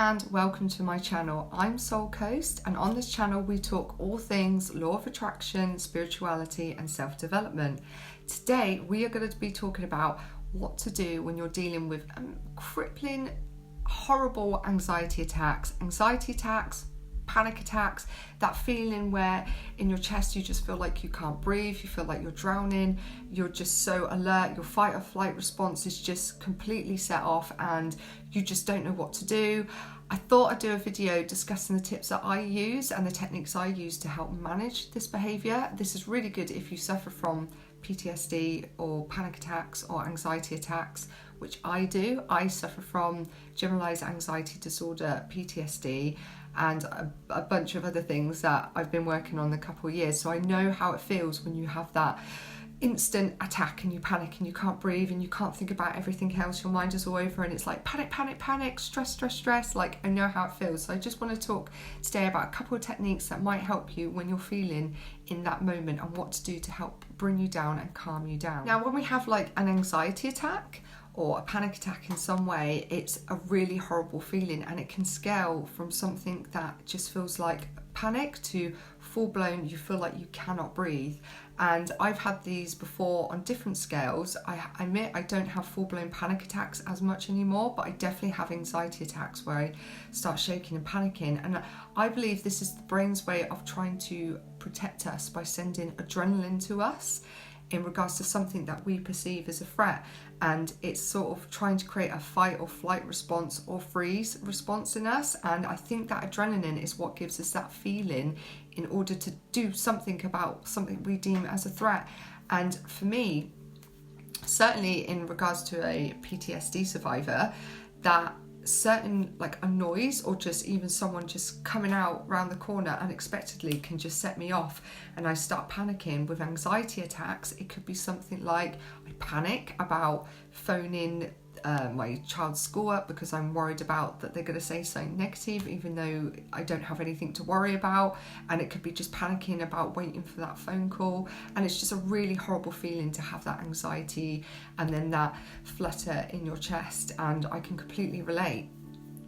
and welcome to my channel. I'm Soulcoast, and on this channel we talk all things law of attraction, spirituality and self-development. Today we are going to be talking about what to do when you're dealing with crippling, horrible anxiety attacks, panic attacks, that feeling where in your chest you just feel like you can't breathe, you feel like you're drowning, you're just so alert, your fight or flight response is just completely set off and you just don't know what to do. I thought I'd do a video discussing the tips that I use and the techniques I use to help manage this behaviour. This is really good if you suffer from PTSD or panic attacks or anxiety attacks, which I do. I suffer from generalised anxiety disorder, PTSD, and a bunch of other things that I've been working on a couple of years. So I know how it feels when you have that instant attack and you panic and you can't breathe and you can't think about everything else. Your mind is all over and it's like panic, stress. Like, I know how it feels. So I just want to talk today about a couple of techniques that might help you when you're feeling in that moment and what to do to help bring you down and calm you down. Now, when we have like an anxiety attack or a panic attack in some way, it's a really horrible feeling and it can scale from something that just feels like panic to full-blown, you feel like you cannot breathe. And I've had these before on different scales. I admit I don't have full-blown panic attacks as much anymore, but I definitely have anxiety attacks where I start shaking and panicking. And I believe this is the brain's way of trying to protect us by sending adrenaline to us in regards to something that we perceive as a threat, and it's sort of trying to create a fight or flight response or freeze response in us. And I think that adrenaline is what gives us that feeling in order to do something about something we deem as a threat. And for me, certainly in regards to a PTSD survivor, that certain like a noise or just even someone just coming out round the corner unexpectedly can just set me off and I start panicking. With anxiety attacks, it could be something like I panic about phoning my child's school up because I'm worried about that they're going to say something negative even though I don't have anything to worry about, and it could be just panicking about waiting for that phone call. And it's just a really horrible feeling to have that anxiety and then that flutter in your chest, and I can completely relate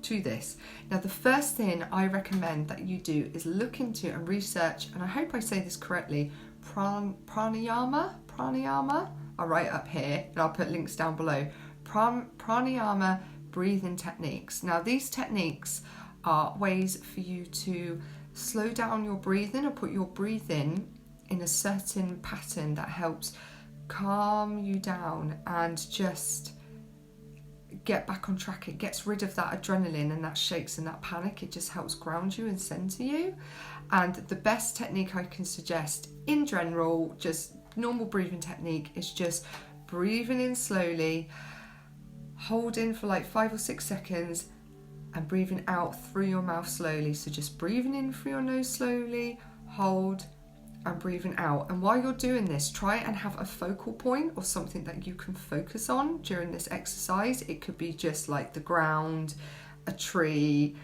to this. Now, the first thing I recommend that you do is look into and research, and I hope I say this correctly, Pranayama, I'll write it up here and I'll put links down below. Pranayama breathing techniques. Now, these techniques are ways for you to slow down your breathing or put your breathing in a certain pattern that helps calm you down and just get back on track. It gets rid of that adrenaline and that shakes and that panic. It just helps ground you and center you. And the best technique I can suggest in general, just normal breathing technique, is just breathing in slowly, holding for like 5 or 6 seconds and breathing out through your mouth slowly. So just breathing in through your nose slowly, hold and breathing out. And while you're doing this, try and have a focal point or something that you can focus on during this exercise. It could be just like the ground, a tree,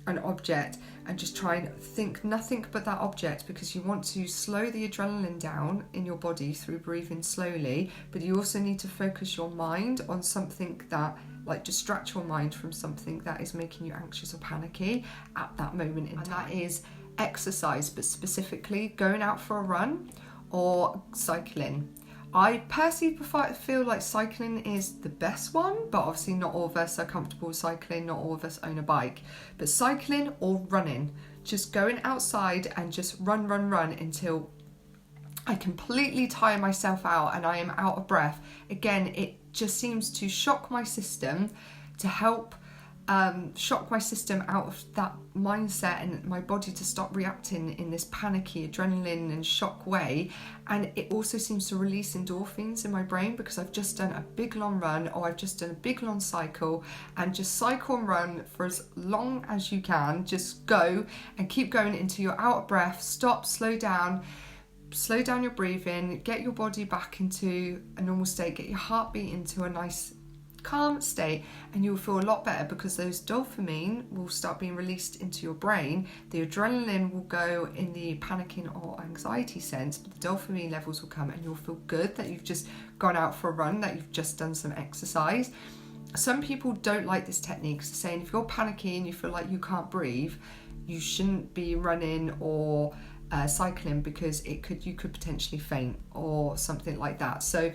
an object, and just try and think nothing but that object, because you want to slow the adrenaline down in your body through breathing slowly. But you also need to focus your mind on something that, like, distract your mind from something that is making you anxious or panicky at that moment in time. And that is exercise, but specifically going out for a run or cycling. I personally feel like cycling is the best one, but obviously not all of us are comfortable with cycling, not all of us own a bike. But cycling or running, just going outside and just run until I completely tire myself out and I am out of breath. Again, it just seems to shock my system, to help shock my system out of that mindset and my body to stop reacting in this panicky adrenaline and shock way. And it also seems to release endorphins in my brain because I've just done a big long run or I've just done a big long cycle. And just cycle and run for as long as you can. Just go and keep going until you're out of breath. Stop, slow down your breathing, get your body back into a normal state, get your heartbeat into a nice calm state, and you'll feel a lot better because those dopamine will start being released into your brain. The adrenaline will go in the panicking or anxiety sense, but the dopamine levels will come and you'll feel good that you've just gone out for a run, that you've just done some exercise. some people don't like this technique. So saying if you're panicky and you feel like you can't breathe, you shouldn't be running or cycling, because you could potentially faint or something like that. So,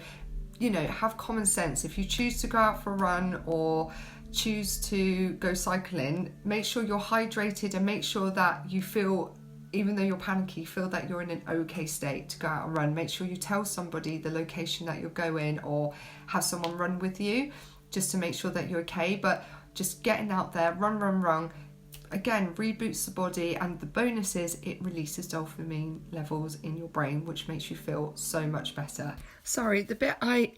you know, have common sense. If you choose to go out for a run or choose to go cycling, make sure you're hydrated and make sure that you feel, even though you're panicky, feel that you're in an okay state to go out and run. Make sure you tell somebody the location that you're going, or have someone run with you, just to make sure that you're okay. But just getting out there, run, again, reboots the body, and the bonus is it releases dopamine levels in your brain, which makes you feel so much better. Sorry, the bit I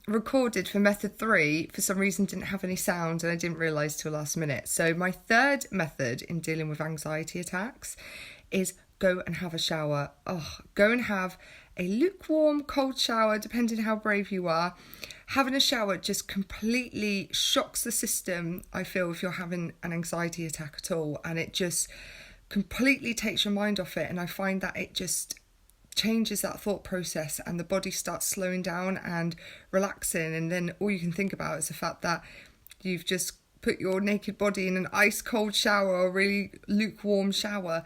recorded for method 3 for some reason didn't have any sound, and I didn't realise till last minute. So my third method in dealing with anxiety attacks is go and have a shower. Go and have a lukewarm, cold shower, depending how brave you are. Having a shower just completely shocks the system, I feel, if you're having an anxiety attack at all, and it just completely takes your mind off it. And I find that it just changes that thought process, and the body starts slowing down and relaxing, and then all you can think about is the fact that you've just put your naked body in an ice cold shower, or a really lukewarm shower.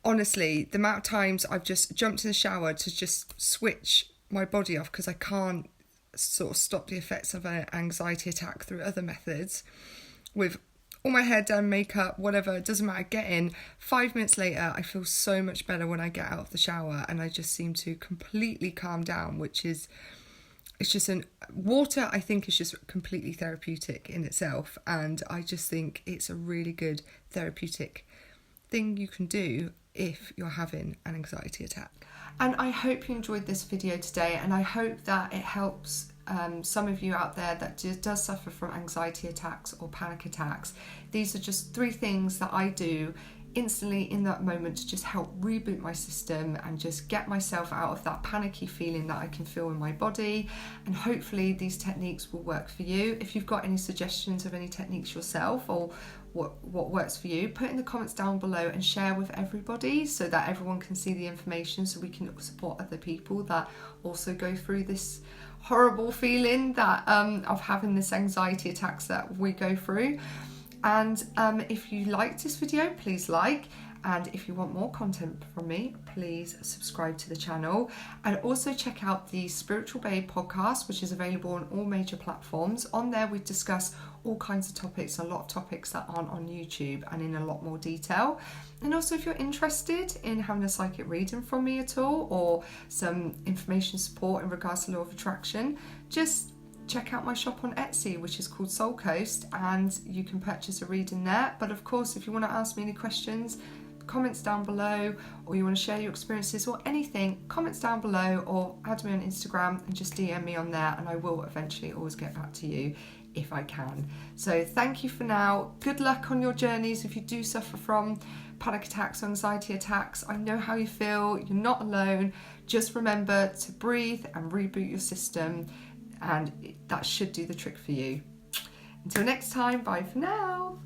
Honestly, the amount of times I've just jumped in the shower to just switch my body off because I can't sort of stop the effects of an anxiety attack through other methods, with all my hair done, makeup, whatever, it doesn't matter, get in. 5 minutes later, I feel so much better when I get out of the shower, and I just seem to completely calm down, which is, it's just water, I think, is just completely therapeutic in itself, and I just think it's a really good therapeutic thing you can do if you're having an anxiety attack. And I hope you enjoyed this video today, and I hope that it helps some of you out there that does suffer from anxiety attacks or panic attacks. These are just 3 things that I do instantly in that moment to just help reboot my system and just get myself out of that panicky feeling that I can feel in my body. And hopefully these techniques will work for you. If you've got any suggestions of any techniques yourself, or what works for you, put in the comments down below and share with everybody, so that everyone can see the information, so we can support other people that also go through this horrible feeling that of having this anxiety attacks that we go through. And if you liked this video, please like, and if you want more content from me, please subscribe to the channel, and also check out the Spiritual Babe podcast, which is available on all major platforms. On there we discuss all kinds of topics, a lot of topics that aren't on YouTube, and in a lot more detail. And also, if you're interested in having a psychic reading from me at all, or some information support in regards to law of attraction, just check out my shop on Etsy, which is called Soulcoast, and you can purchase a reading there. But of course, if you want to ask me any questions, comments down below, or you want to share your experiences or anything, comments down below, or add me on Instagram and just DM me on there, and I will eventually always get back to you if I can. So thank you for now. Good luck on your journeys if you do suffer from panic attacks, anxiety attacks. I know how you feel, you're not alone. Just remember to breathe and reboot your system, and that should do the trick for you. Until next time, bye for now.